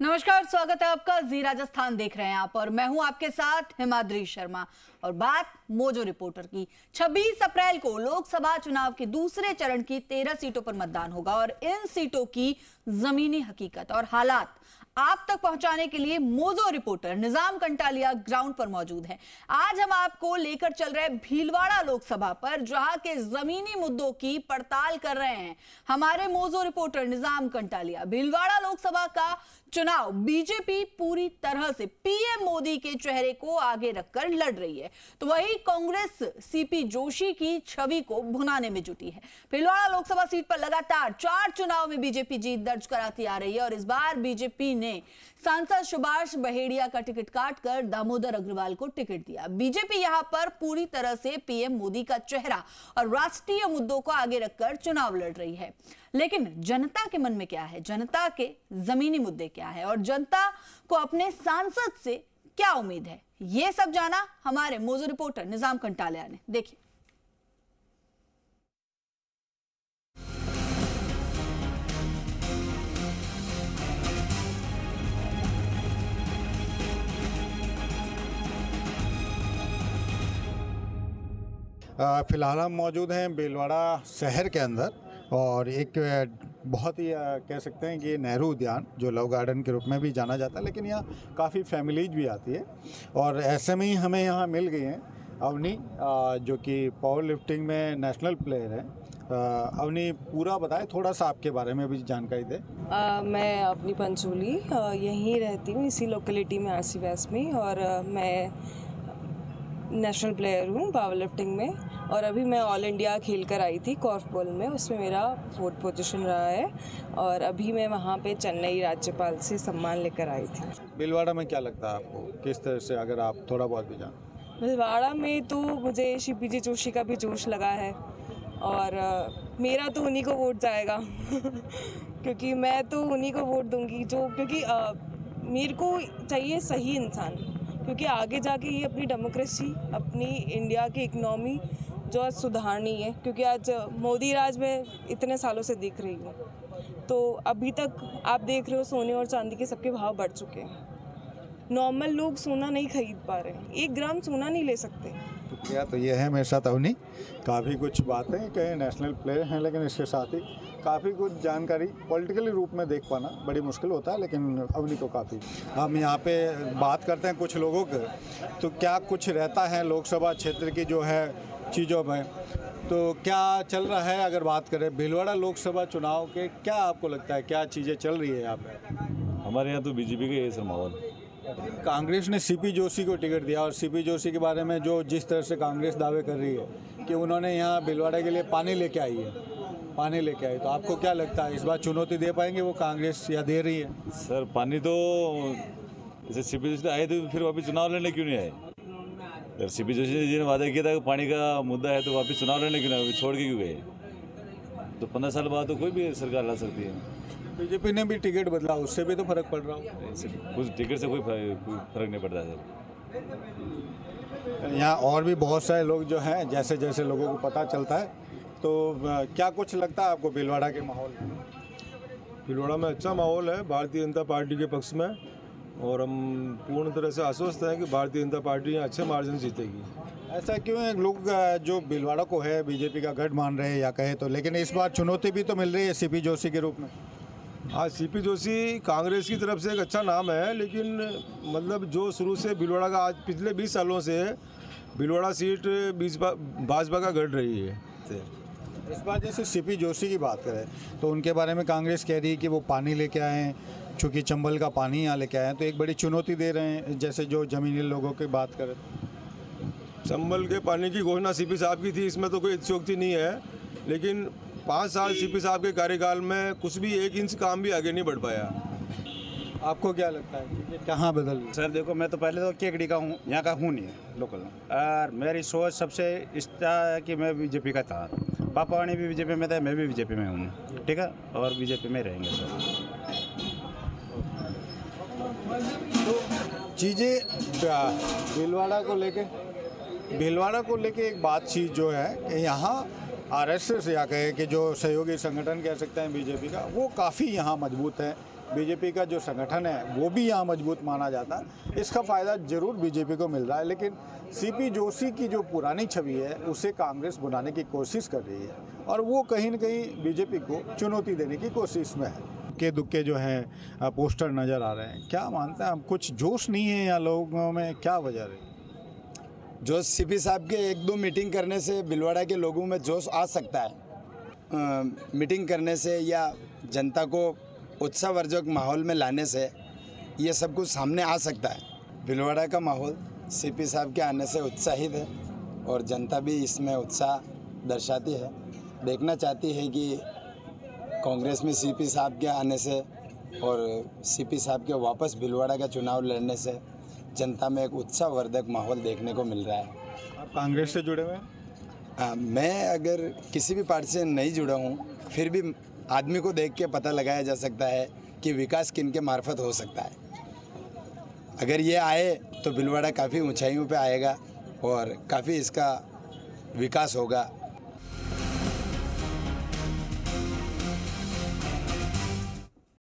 नमस्कार, स्वागत है आपका। जी राजस्थान देख रहे हैं आप और मैं हूं आपके साथ हिमाद्री शर्मा। और बात मोजो रिपोर्टर की। 26 अप्रैल को लोकसभा चुनाव के दूसरे चरण की 13 सीटों पर मतदान होगा और इन सीटों की जमीनी हकीकत और हालात आप तक पहुंचाने के लिए मोजो रिपोर्टर निजाम कंटालिया ग्राउंड पर मौजूद है। आज हम आपको लेकर चल रहे भीलवाड़ा लोकसभा पर, जहां के जमीनी मुद्दों की पड़ताल कर रहे हैं हमारे मोजो रिपोर्टर निजाम कंटालिया। भीलवाड़ा लोकसभा का चुनाव बीजेपी पूरी तरह से पीएम मोदी के चेहरे को आगे रखकर लड़ रही है, तो वही कांग्रेस सीपी जोशी की छवि को भुनाने में जुटी है। भीलवाड़ा लोकसभा सीट पर लगातार 4 चुनाव में बीजेपी जीत दर्ज कराती आ रही है और इस बार बीजेपी ने सांसद सुभाष बहेड़िया का टिकट काटकर दामोदर अग्रवाल को टिकट दिया। बीजेपी यहां पर पूरी तरह से पीएम मोदी का चेहरा और राष्ट्रीय मुद्दों को आगे रखकर चुनाव लड़ रही है। लेकिन जनता के मन में क्या है, जनता के जमीनी मुद्दे क्या है और जनता को अपने सांसद से क्या उम्मीद है, ये सब जाना हमारे मोजो रिपोर्टर निजाम कंटालिया ने। देखिए। फिलहाल हम मौजूद हैं भीलवाड़ा शहर के अंदर और एक बहुत ही कह सकते हैं कि नेहरू उद्यान, जो लव गार्डन के रूप में भी जाना जाता है, लेकिन यहाँ काफ़ी फैमिलीज भी आती है। और ऐसे में ही हमें यहाँ मिल गई हैं अवनी, जो कि पावर लिफ्टिंग में नेशनल प्लेयर है। अवनी, पूरा बताएं थोड़ा सा आपके बारे में भी जानकारी दें। मैं अपनी पंचोली यहीं रहती हूँ, इसी लोकेलिटी में आरसी वैस्ट में, और मैं नेशनल प्लेयर हूँ पावर लिफ्टिंग में। और अभी मैं ऑल इंडिया खेल कर आई थी कॉर्फबॉल में, उसमें मेरा 4th पोजीशन रहा है। और अभी मैं वहाँ पे चेन्नई राज्यपाल से सम्मान लेकर आई थी। भीलवाड़ा में क्या लगता है आपको, किस तरह से, अगर आप थोड़ा बहुत भी जान? भीलवाड़ा में तो मुझे सीपी जोशी का भी जोश लगा है और मेरा तो उन्हीं को वोट जाएगा क्योंकि मैं तो उन्हीं को वोट दूंगी जो, क्योंकि मेरे को चाहिए सही इंसान, क्योंकि आगे जाके ये अपनी डेमोक्रेसी, अपनी इंडिया की इकनॉमी जो आज सुधारनी है। क्योंकि आज मोदी राज में इतने सालों से दिख रही हूँ, तो अभी तक आप देख रहे हो सोने और चांदी के सबके भाव बढ़ चुके हैं। नॉर्मल लोग सोना नहीं खरीद पा रहे हैं, 1 ग्राम सोना नहीं ले सकते। तो ये है मेरे साथ अवनी। काफ़ी कुछ बातें कहें, नेशनल प्लेयर हैं, लेकिन इसके साथ ही काफ़ी कुछ जानकारी पॉलिटिकली रूप में देख पाना बड़ी मुश्किल होता है, लेकिन अवनी को काफ़ी। हम यहाँ पे बात करते हैं कुछ लोगों के, तो क्या कुछ रहता है लोकसभा क्षेत्र की जो है चीज़ों में, तो क्या चल रहा है? अगर बात करें भीलवाड़ा लोकसभा चुनाव के, क्या आपको लगता है क्या चीज़ें चल रही है यहाँ पे? हमारे यहाँ तो बीजेपी का ये सर माहौल। कांग्रेस ने सीपी जोशी को टिकट दिया और सीपी जोशी के बारे में जो जिस तरह से कांग्रेस दावे कर रही है कि उन्होंने यहाँ भीलवाड़ा के लिए पानी लेके आई है, तो आपको क्या लगता है इस बार चुनौती दे पाएंगे वो कांग्रेस, या दे रही है? सर पानी तो जैसे सीपी जोशी आए तो फिर वापस चुनाव लड़ने क्यों नहीं आए? अगर सीपी जोशी जी ने वादा किया था कि पानी का मुद्दा है तो वापस चुनाव लड़ने क्यों नहीं आए, छोड़ के क्यों गए? तो 15 साल बाद तो कोई भी सरकार ला सकती है। बीजेपी ने भी टिकट बदला, उससे भी तो फर्क पड़ रहा हो। कुछ टिकट से कोई फर्क नहीं पड़ता सर। यहाँ और भी बहुत सारे लोग जो हैं, जैसे जैसे लोगों को पता चलता है, तो क्या कुछ लगता है आपको भीलवाड़ा के माहौल में? भीलवाड़ा में अच्छा माहौल है भारतीय जनता पार्टी के पक्ष में, और हम पूर्ण तरह से आश्वस्त हैं कि भारतीय जनता पार्टी यहाँ अच्छे मार्जिन जीतेगी। ऐसा क्यों है? लोग जो भीलवाड़ा को है बीजेपी का गढ़ मान रहे हैं या कहे तो, लेकिन इस बार चुनौती भी तो मिल रही है सीपी जोशी के रूप में। आज सीपी जोशी कांग्रेस की तरफ से एक अच्छा नाम है, लेकिन मतलब जो शुरू से भीलवाड़ा का, आज पिछले 20 सालों से भीलवाड़ा सीट भाजपा का गढ़ रही है। इस बार जैसे सीपी जोशी की बात करें तो उनके बारे में कांग्रेस कह रही है कि वो पानी लेके आए हैं, चूँकि चंबल का पानी यहाँ लेके आए हैं, तो एक बड़ी चुनौती दे रहे हैं। जैसे जो जमीनी लोगों की बात करें, चंबल के पानी की घोषणा सीपी साहब की थी, इसमें तो कोई अतिशयोक्ति नहीं है, लेकिन 5 साल सीपी साहब के कार्यकाल में कुछ भी 1 इंच काम भी आगे नहीं बढ़ पाया। आपको क्या लगता है कि कहाँ बदल? सर देखो, मैं तो पहले तो केकड़ी का हूँ, यहाँ का हूँ नहीं है लोकल, और मेरी सोच सबसे इच्छा है कि मैं बीजेपी का था। पापा वाणी भी बीजेपी में था, मैं भी बीजेपी में हूँ, ठीक है, और बीजेपी में रहेंगे सर। तो चीज़ें भीलवाड़ा को लेके एक बातचीत जो है कि यहाँ आरएसएस या कहे कि जो सहयोगी संगठन कह सकते हैं बीजेपी का, वो काफ़ी यहाँ मजबूत है। बीजेपी का जो संगठन है वो भी यहाँ मजबूत माना जाता है। इसका फ़ायदा जरूर बीजेपी को मिल रहा है, लेकिन सीपी जोशी की जो पुरानी छवि है उसे कांग्रेस बुलाने की कोशिश कर रही है और वो कहीं न कहीं बीजेपी को चुनौती देने की कोशिश में है। के दुक्के जो हैं पोस्टर नज़र आ रहे हैं, क्या मानते हैं आप? कुछ जोश नहीं है यहाँ लोगों में, क्या वजह रही? जो सीपी साहब के 1-2 मीटिंग करने से भिलवाड़ा के लोगों में जोश आ सकता है। मीटिंग करने से या जनता को उत्साहवर्धक माहौल में लाने से ये सब कुछ सामने आ सकता है। भिलवाड़ा का माहौल सीपी साहब के आने से उत्साहित है और जनता भी इसमें उत्साह दर्शाती है, देखना चाहती है कि कांग्रेस में सीपी साहब के आने से और सीपी साहब के वापस भिलवाड़ा का चुनाव लड़ने से जनता में एक उत्साहवर्धक माहौल देखने को मिल रहा है। आप कांग्रेस से जुड़े हुए हैं? मैं अगर किसी भी पार्टी से नहीं जुड़ा हूँ, फिर भी आदमी को देख के पता लगाया जा सकता है कि विकास किन के मार्फत हो सकता है। अगर ये आए तो भिलवाड़ा काफ़ी ऊंचाइयों पे आएगा और काफ़ी इसका विकास होगा।